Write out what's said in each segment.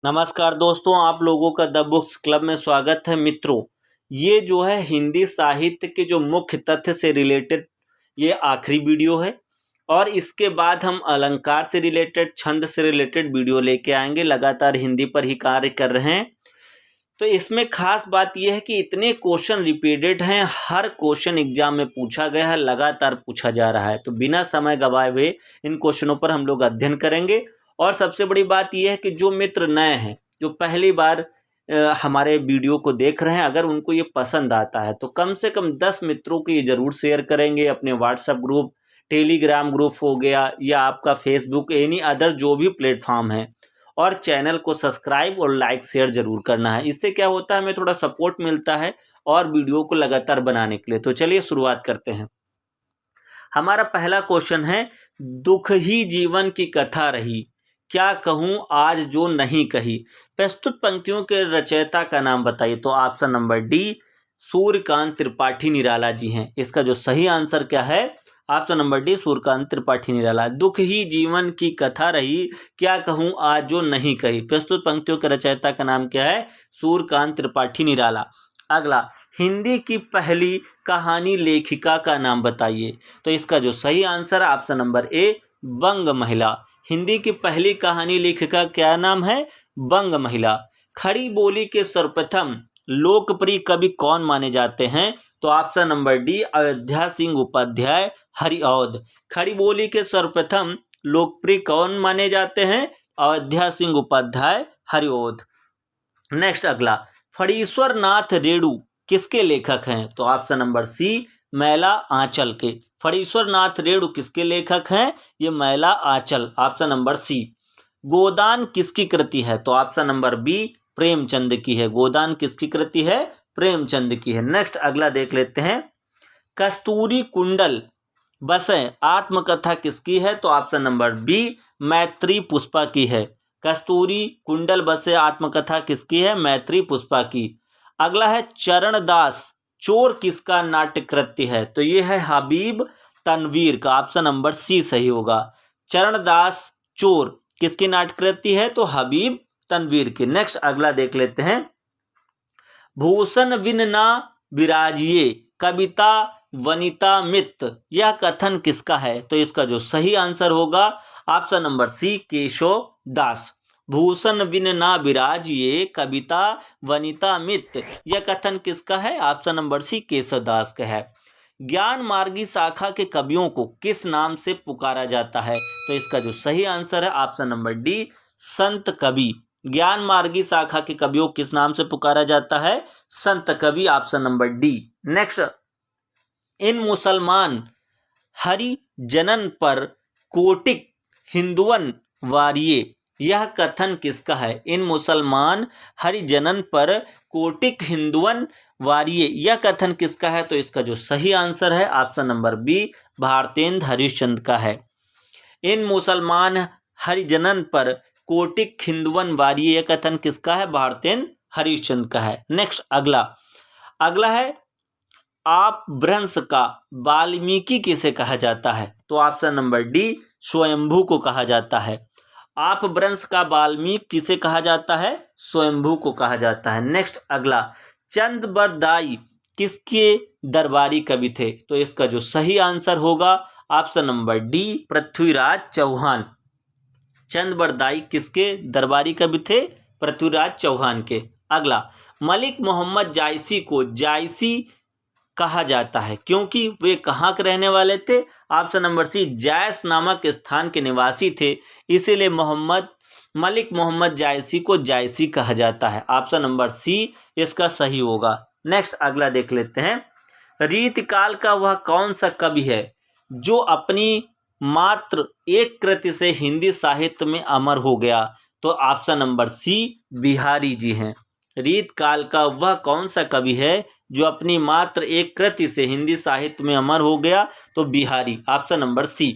नमस्कार दोस्तों, आप लोगों का द बुक्स क्लब में स्वागत है। मित्रों, ये जो है हिंदी साहित्य के जो मुख्य तथ्य से रिलेटेड ये आखिरी वीडियो है और इसके बाद हम अलंकार से रिलेटेड, छंद से रिलेटेड वीडियो लेके आएंगे। लगातार हिंदी पर ही कार्य कर रहे हैं। तो इसमें खास बात यह है कि इतने क्वेश्चन रिपीटेड हैं, हर क्वेश्चन एग्जाम में पूछा गया है, लगातार पूछा जा रहा है। तो बिना समय गवाए हुए इन क्वेश्चनों पर हम लोग अध्ययन करेंगे। और सबसे बड़ी बात यह है कि जो मित्र नए हैं, जो पहली बार हमारे वीडियो को देख रहे हैं, अगर उनको ये पसंद आता है तो कम से कम 10 मित्रों को ये ज़रूर शेयर करेंगे। अपने व्हाट्सएप ग्रुप, टेलीग्राम ग्रुप हो गया या आपका फेसबुक, एनी अदर जो भी प्लेटफॉर्म है। और चैनल को सब्सक्राइब और लाइक शेयर जरूर करना है। इससे क्या होता है, हमें थोड़ा सपोर्ट मिलता है और वीडियो को लगातार बनाने के लिए। तो चलिए शुरुआत करते हैं। हमारा पहला क्वेश्चन है, दुख ही जीवन की कथा रही, क्या कहूँ आज जो नहीं कही। प्रस्तुत पंक्तियों के रचयिता का नाम बताइए। तो option number D, Suryakant Tripathi Nirala ji हैं। इसका जो सही आंसर क्या है, option number D, Suryakant Tripathi Nirala. दुख ही जीवन की कथा रही, क्या कहूँ आज जो नहीं कही। प्रस्तुत पंक्तियों के रचयिता का नाम क्या है, सूर्यकांत त्रिपाठी निराला। अगला, हिंदी की पहली कहानी लेखिका का नाम बताइए। तो इसका जो सही आंसर, ऑप्शन नंबर ए, बंग महिला। हिंदी की पहली कहानी लेखिका क्या नाम है, बंग महिला। खड़ी बोली के सर्वप्रथम लोकप्रिय कवि कौन माने जाते हैं। तो option number D, Ayodhya Singh Upadhyay Hariaudh. Khari Boli के सर्वप्रथम लोकप्रिय कौन माने जाते हैं, अयोध्या सिंह उपाध्याय हरिऔध। नेक्स्ट अगला, फणीश्वर नाथ रेणु किसके लेखक हैं। तो ऑप्शन नंबर सी, मैला आंचल के। फणीश्वर नाथ रेणु किसके लेखक हैं, ये मैला आंचल, ऑप्शन नंबर सी। गोदान किसकी कृति है। तो ऑप्शन नंबर बी, प्रेमचंद की है। गोदान किसकी कृति है, प्रेमचंद की है। नेक्स्ट अगला देख लेते हैं, कस्तूरी कुंडल बसें आत्मकथा किसकी है। तो ऑप्शन नंबर बी, मैत्री पुष्पा की है। कस्तूरी कुंडल बसें आत्मकथा किसकी है, मैत्री पुष्पा की। अगला है, चरणदास चोर किसका नाट्य कृत्य है। तो ये है हबीब तनवीर का। ऑप्शन नंबर सी सही होगा। चरणदास चोर किसकी नाट्य कृत्य है, तो हबीब तनवीर की। नेक्स्ट अगला देख लेते हैं, भूषण बिन ना विराजिए कविता वनिता मित्त, यह कथन किसका है। तो इसका जो सही आंसर होगा, ऑप्शन नंबर सी, केशव दास। भूषण बिन ना विराजिए कविता वनिता मित्त, यह कथन किसका है, ऑप्शन नंबर सी, केशव दास का है। ज्ञान मार्गी शाखा के कवियों को किस नाम से पुकारा जाता है। तो इसका जो सही आंसर है, ऑप्शन नंबर डी, संत कवि। ज्ञान मार्गी शाखा के कवियों को किस नाम से पुकारा जाता है, संत कवि, ऑप्शन नंबर डी। नेक्स्ट, इन मुसलमान हरिजनन पर कोटिक हिंदुवन वारिये, यह कथन किसका है। इन मुसलमान हरिजनन पर कोटिक हिंदुवन वारिये, यह कथन किसका है। तो इसका जो सही आंसर है, option number B, Bharatendra Harishchandra का है। इन मुसलमान हरिजनन पर कोटिक हिंदुवन वारिये, यह कथन किसका है, भारतेंद्र हरिश्चंद्र का है। नेक्स्ट अगला है, आप भ्रंश का वाल्मीकि किसे कहा जाता है। तो ऑप्शन नंबर डी, स्वयंभू को कहा जाता है। आप भ्रंश का वाल्मीकि किसे कहा जाता है, स्वयंभू को कहा जाता है। नेक्स्ट अगला, चंद बरदाई किसके दरबारी कवि थे। तो इसका जो सही आंसर होगा, option number D, Prithviraj Chauhan. Chand Bardai किसके दरबारी कवि थे, पृथ्वीराज चौहान के। अगला, मलिक मोहम्मद जायसी को जायसी कहा जाता है क्योंकि वे कहाँ के रहने वाले थे। ऑप्शन नंबर सी, जायस नामक स्थान के निवासी थे, इसीलिए मलिक मोहम्मद जायसी को जायसी कहा जाता है। ऑप्शन नंबर सी इसका सही होगा। नेक्स्ट अगला देख लेते हैं, रीतिकाल का वह कौन सा कवि है जो अपनी मात्र एक कृति से हिंदी साहित्य में अमर हो गया। तो ऑप्शन नंबर सी, बिहारी जी हैं। रीतकाल का वह कौन सा कवि है जो अपनी मात्र एक कृति से हिंदी साहित्य में अमर हो गया। तो बिहारी, ऑप्शन नंबर सी।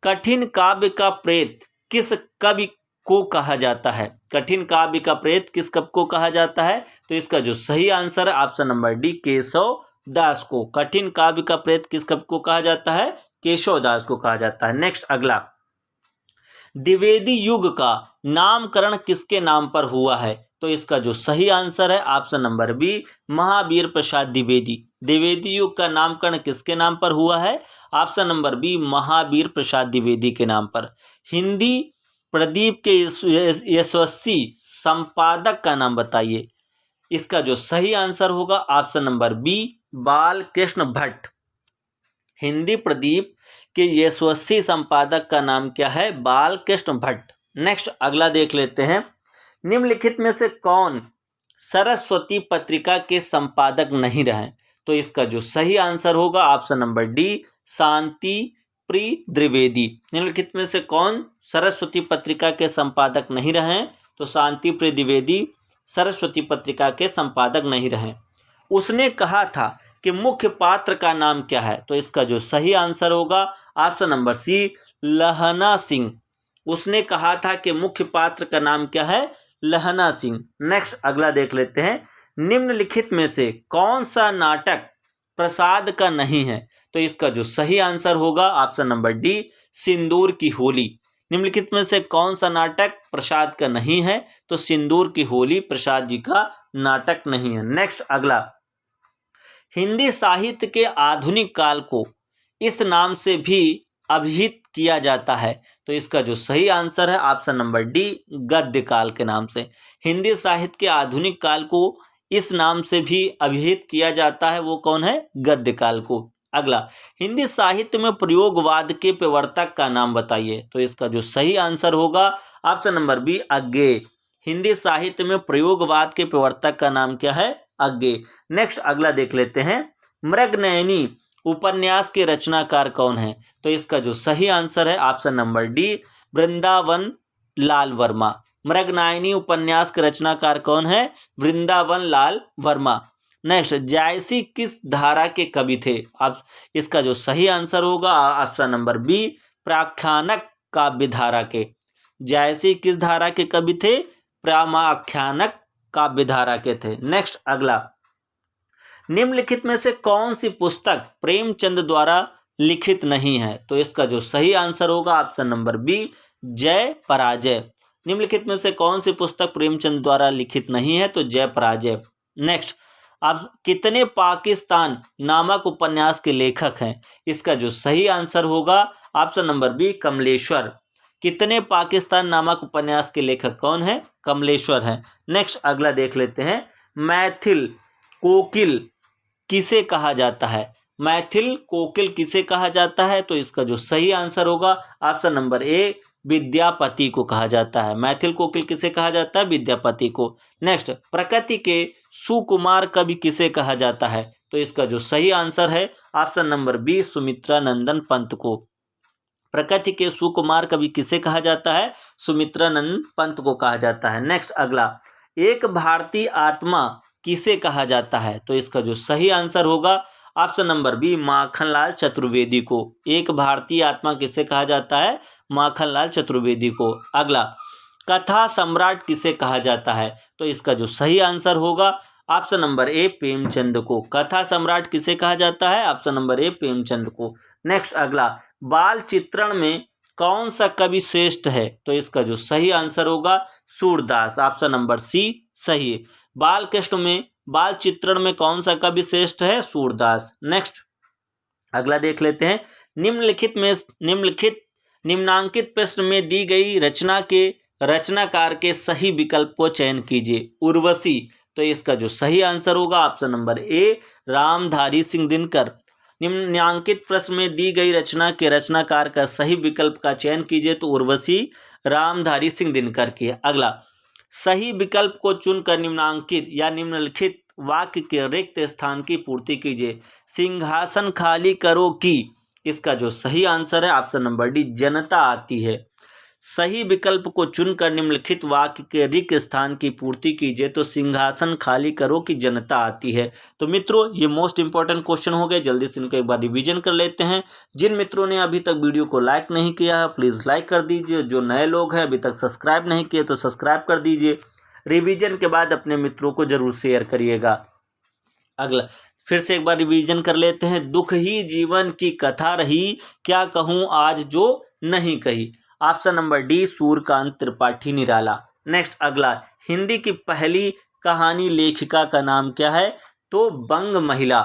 कठिन काव्य का प्रेत किस कवि को कहा जाता है। कठिन काव्य का प्रेत किस कवि को कहा जाता है। तो इसका जो सही आंसर है, ऑप्शन नंबर डी, केशव दास को। कठिन काव्य का प्रेत किस कवि को कहा जाता है, केशव दास को कहा जाता है। नेक्स्ट अगला, द्विवेदी युग का नामकरण किसके नाम पर हुआ है? तो इसका जो सही आंसर है option number B, Mahavir Prasad Dwivedi. Dwivedi युग का नामकरण किसके नाम पर हुआ है? Option number B, Mahavir Prasad Dwivedi के नाम पर। हिंदी प्रदीप के यशस्वी संपादक का नाम बताइए। इसका जो सही आंसर होगा option number B, Balkrishna Bhatt. Hindi Pradeep के यशस्वी संपादक का नाम क्या है? बालकृष्ण भट्ट। नेक्स्ट अगला देख लेते हैं। निम्नलिखित में से कौन सरस्वती पत्रिका के संपादक नहीं रहे? तो इसका जो सही आंसर होगा ऑप्शन नंबर डी, शांति प्रिय द्विवेदी। निम्नलिखित में से कौन सरस्वती पत्रिका के संपादक नहीं रहे? तो शांति प्रिय द्विवेदी सरस्वती पत्रिका के संपादक नहीं रहे। उसने कहा था कि मुख्य पात्र का नाम क्या है? तो इसका जो सही आंसर होगा ऑप्शन नंबर सी, लहना सिंह। उसने कहा था कि मुख्य पात्र का नाम क्या है? लहना सिंह। नेक्स्ट अगला देख लेते हैं। निम्नलिखित में से कौन सा नाटक प्रसाद का नहीं है? तो इसका जो सही आंसर होगा ऑप्शन नंबर डी, सिंदूर की होली। निम्नलिखित में से कौन सा नाटक प्रसाद का नहीं है? तो सिंदूर की होली प्रसाद जी का नाटक नहीं है। नेक्स्ट अगला, हिंदी साहित्य के आधुनिक काल को इस नाम से भी अभिहित किया जाता है। तो इसका जो सही आंसर है ऑप्शन नंबर डी, गद्य काल के नाम से। हिंदी साहित्य के आधुनिक काल को इस नाम से भी अभिहित किया जाता है, वो कौन है? गद्य काल को। अगला, हिंदी साहित्य में प्रयोगवाद के प्रवर्तक का नाम बताइए। तो इसका जो सही आंसर होगा option number B, Agyeya. Hindi साहित्य में प्रयोगवाद के प्रवर्तक का नाम क्या है? अज्ञे। नेक्स्ट अगला देख लेते हैं। मृगनयनी उपन्यास के रचनाकार कौन है? तो इसका जो सही आंसर है option number D, Vrindavan Lal Verma. Mriganayani उपन्यास के रचनाकार कौन है? वृंदावन लाल वर्मा। नेक्स्ट, जायसी किस धारा के कवि थे? अब इसका जो सही आंसर होगा ऑप्शन नंबर बी, प्राख्यानक काव्य धारा के। जायसी किस धारा के कवि थे? प्राख्यानक काव्य धारा के थे। नेक्स्ट अगला, निम्नलिखित में से कौन सी पुस्तक प्रेमचंद द्वारा लिखित नहीं है? तो इसका जो सही आंसर होगा ऑप्शन नंबर बी, जय पराजय। निम्नलिखित में से कौन सी पुस्तक प्रेमचंद द्वारा लिखित नहीं है? तो जय पराजय। नेक्स्ट, अब कितने पाकिस्तान नामक उपन्यास के लेखक हैं? इसका जो सही आंसर होगा ऑप्शन नंबर बी, कमलेश्वर। कितने पाकिस्तान नामक उपन्यास के लेखक कौन है? कमलेश्वर हैं। नेक्स्ट अगला देख लेते हैं। मैथिल कोकिल किसे कहा जाता है? मैथिल कोकिल किसे कहा जाता है? तो इसका जो सही आंसर होगा ऑप्शन नंबर ए, विद्यापति को कहा जाता है। मैथिल कोकिल किसे कहा जाता है? विद्यापति को। नेक्स्ट, प्रकृति के सुकुमार कवि किसे कहा जाता है? तो इसका जो सही आंसर है ऑप्शन नंबर बी, सुमित्रा नंदन पंत को। प्रकृति के सुकुमार कवि किसे कहा जाता है? सुमित्रा नंदन पंत को कहा जाता है। नेक्स्ट अगला, एक भारतीय आत्मा किसे कहा जाता है? तो इसका जो सही आंसर होगा option number B, Makhanlal Chaturvedi को। एक भारतीय आत्मा किसे कहा जाता है? माखनलाल चतुर्वेदी को। अगला, कथा सम्राट किसे कहा जाता है? तो इसका जो सही आंसर होगा ऑप्शन नंबर ए, प्रेमचंद को। कथा सम्राट किसे कहा जाता है? ऑप्शन नंबर ए, प्रेमचंद को। नेक्स्ट अगला, बाल चित्रण में कौन सा कवि श्रेष्ठ है? तो इसका जो सही आंसर होगा सूरदास। ऑप्शन नंबर सी सही है। बालकृष्ण में बाल चित्रण में कौन सा कवि श्रेष्ठ है? सूरदास। नेक्स्ट अगला देख लेते हैं। निम्नांकित प्रश्न में दी गई रचना के रचनाकार के सही विकल्प को चयन कीजिए। उर्वशी, तो इसका जो सही आंसर होगा option number A, Ramdhari Singh Dinkar. निम्नांकित प्रश्न में दी गई रचना के रचनाकार का सही विकल्प का चयन कीजिए। तो उर्वशी रामधारी सिंह दिनकर की। अगला, सही विकल्प को चुनकर निम्नांकित या निम्नलिखित वाक्य के रिक्त स्थान की पूर्ति कीजिए। सिंहासन खाली करो की, इसका जो सही आंसर है ऑप्शन नंबर डी, जनता आती है। सही विकल्प को चुनकर निम्नलिखित वाक्य के रिक्त स्थान की पूर्ति कीजिए। तो सिंहासन खाली करो कि जनता आती है। तो मित्रों, ये मोस्ट इंपॉर्टेंट क्वेश्चन हो गए। जल्दी से इनको एक बार रिवीजन कर लेते हैं। जिन मित्रों ने अभी तक वीडियो को लाइक नहीं किया है प्लीज़ लाइक कर दीजिए। जो नए लोग हैं अभी तक सब्सक्राइब नहीं किए तो सब्सक्राइब कर दीजिए। रिवीजन के बाद अपने मित्रों को जरूर शेयर करिएगा। अगला फिर से एक बार रिवीजन कर लेते हैं। दुख ही जीवन की कथा रही, क्या कहूँ आज जो नहीं कही। Option number D Suryakant Tripathi Nirala. Next अगला, हिंदी की पहली कहानी लेखिका का नाम क्या है? तो बंग महिला।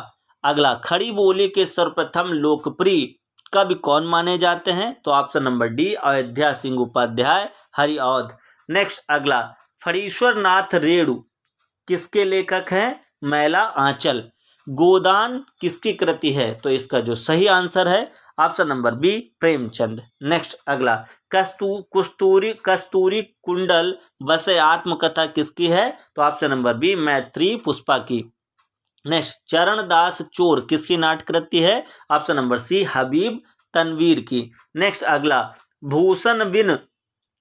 अगला, खड़ी बोली के सर्वप्रथम लोकप्रिय कवि कौन माने जाते हैं? तो option number D Ayodhya Singh Upadhyay Hariaudh. Next अगला, फणीश्वर नाथ रेणु किसके लेखक हैं? मैला आंचल। गोदान किसकी कृति है? तो इसका जो सही आंसर है option number B Premchand. Next अगला, कस्तूरी कुंडल बसे आत्मकथा किसकी है? तो ऑप्शन नंबर बी मैत्री पुष्पा की। नेक्स्ट, चरणदास चोर किसकी नाटकृति है? ऑप्शन नंबर सी हबीब तनवीर की। नेक्स्ट अगला, भूषण बिन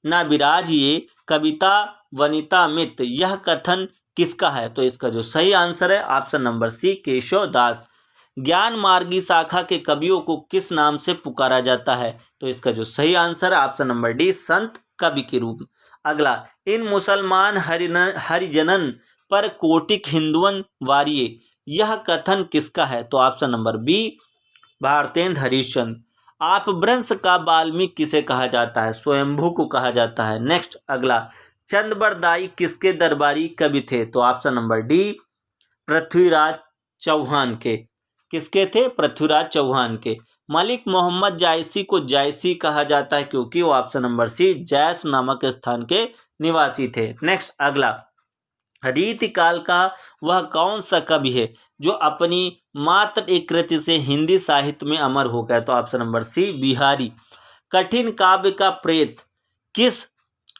ना विराजिए कविता वनिता मित यह कथन किसका है? तो इसका जो सही आंसर है ऑप्शन नंबर सी केशव दास। ज्ञान मार्गी शाखा के कवियों को किस नाम से पुकारा जाता है? तो इसका जो सही आंसर है ऑप्शन नंबर डी संत कवि के रूप। अगला, इन मुसलमान हरिजनन पर कोटिक हिंदुअन वारिये यह कथन किसका है? तो option number B Bharatendra Harishchandra. आप वृंश का वाल्मीकि किसे कहा जाता है? स्वयंभू को कहा जाता है। नेक्स्ट अगला, चंदबरदाई किसके दरबारी कवि थे? तो option number D Prithviraj Chauhan के। किसके थे? पृथ्वीराज चौहान के। मलिक मोहम्मद जायसी को जायसी कहा जाता है क्योंकि वो ऑप्शन नंबर सी जैस नामक स्थान के निवासी थे। नेक्स्ट अगला, रीतिकाल का वह कौन सा कवि है जो अपनी मात्र एक कृति से हिंदी साहित्य में अमर हो गया? तो ऑप्शन नंबर सी बिहारी। कठिन काव्य का प्रेत किस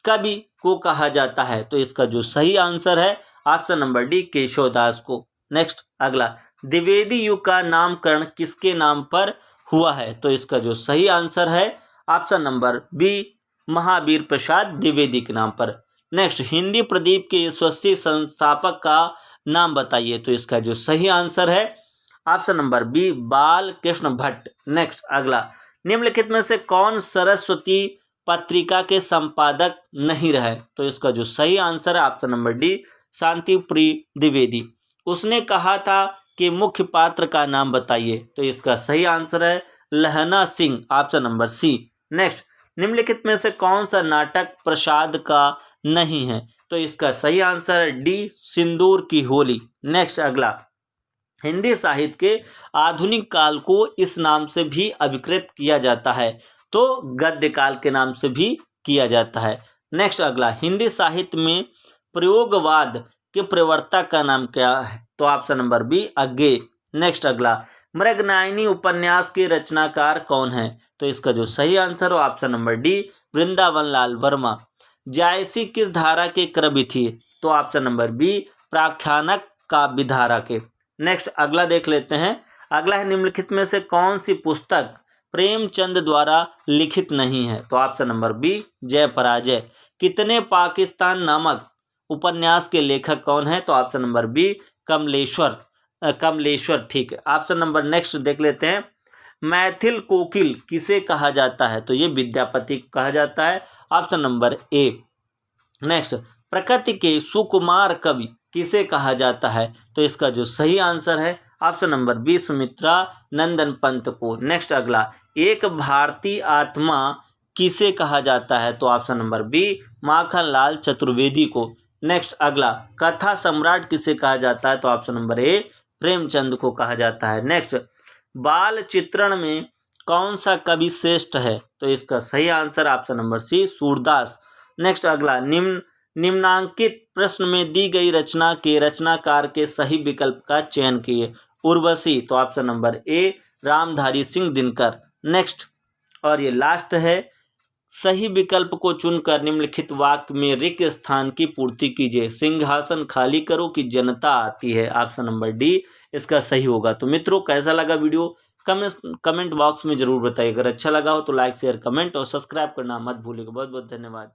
कवि को कहा जाता है? तो इसका जो सही आंसर है ऑप्शन नंबर डी केशवदास को। नेक्स्ट अगला, द्विवेदी युग का नामकरण किसके नाम पर हुआ है? तो इसका जो सही आंसर है option number B Mahavir Prasad Dwivedi के नाम पर। नेक्स्ट, हिंदी प्रदीप के यशस्वी संस्थापक का नाम बताइए। तो इसका जो सही आंसर है ऑप्शन नंबर बी बाल कृष्ण भट्ट। नेक्स्ट अगला, निम्नलिखित में से कौन सरस्वती पत्रिका के संपादक नहीं रहे? तो इसका जो सही आंसर है ऑप्शन नंबर डी शांतिप्रिय द्विवेदी। उसने कहा था कि मुख्य पात्र का नाम बताइए। तो इसका सही आंसर है Lahna Singh, option number C. Next, निम्नलिखित में से कौन सा नाटक प्रसाद का नहीं है? तो इसका सही आंसर है डी सिंदूर की होली। नेक्स्ट अगला, हिंदी साहित्य के आधुनिक काल को इस नाम से भी अभिकृत किया जाता है। तो गद्य काल के नाम से भी किया जाता है। नेक्स्ट अगला, हिंदी साहित्य में प्रयोगवाद के प्रवर्तक का नाम क्या है? तो option number B Agyeya. Next अगला, मृगनायनी उपन्यास के रचनाकार कौन है? तो इसका जो सही आंसर हो option number D Vrindavan Lal Verma. जायसी किस धारा के कवि थी? तो ऑप्शन नंबर बी प्राख्यानक काव्य धारा के। नेक्स्ट अगला देख लेते हैं। अगला है, निम्नलिखित में से कौन सी पुस्तक प्रेमचंद द्वारा लिखित नहीं है? तो ऑप्शन नंबर बी जय पराजय। कितने पाकिस्तान नामक उपन्यास के लेखक कौन है? तो ऑप्शन नंबर बी कमलेश्वर। ठीक है। ऑप्शन नंबर नेक्स्ट देख लेते हैं। मैथिल कोकिल किसे कहा जाता है? तो ये विद्यापति को कहा जाता है, ऑप्शन नंबर ए। नेक्स्ट, प्रकृति के सुकुमार कवि किसे कहा जाता है? तो इसका जो सही आंसर है ऑप्शन नंबर बी सुमित्रा नंदन पंत को। नेक्स्ट अगला, एक भारतीय आत्मा किसे कहा जाता है? तो option number B Makhanlal Chaturvedi को। नेक्स्ट अगला, कथा सम्राट किसे कहा जाता है? तो ऑप्शन नंबर ए प्रेमचंद को कहा जाता है। नेक्स्ट, बाल चित्रण में कौन सा कवि श्रेष्ठ है? तो इसका सही answer option number C Surdas. Next अगला, निम्नांकित प्रश्न में दी गई रचना के रचनाकार के सही विकल्प का चयन कीजिए। उर्वशी, तो option number A Ramdhari Singh Dinkar. Next और ये लास्ट है, सही विकल्प को चुनकर निम्नलिखित वाक्य में रिक्त स्थान की पूर्ति कीजिए। सिंहासन खाली करो कि जनता आती है। ऑप्शन नंबर डी इसका सही होगा। तो मित्रों, कैसा लगा वीडियो कमेंट बॉक्स में जरूर बताइए। अगर अच्छा लगा हो तो लाइक शेयर कमेंट और सब्सक्राइब करना मत भूलिएगा। बहुत बहुत धन्यवाद।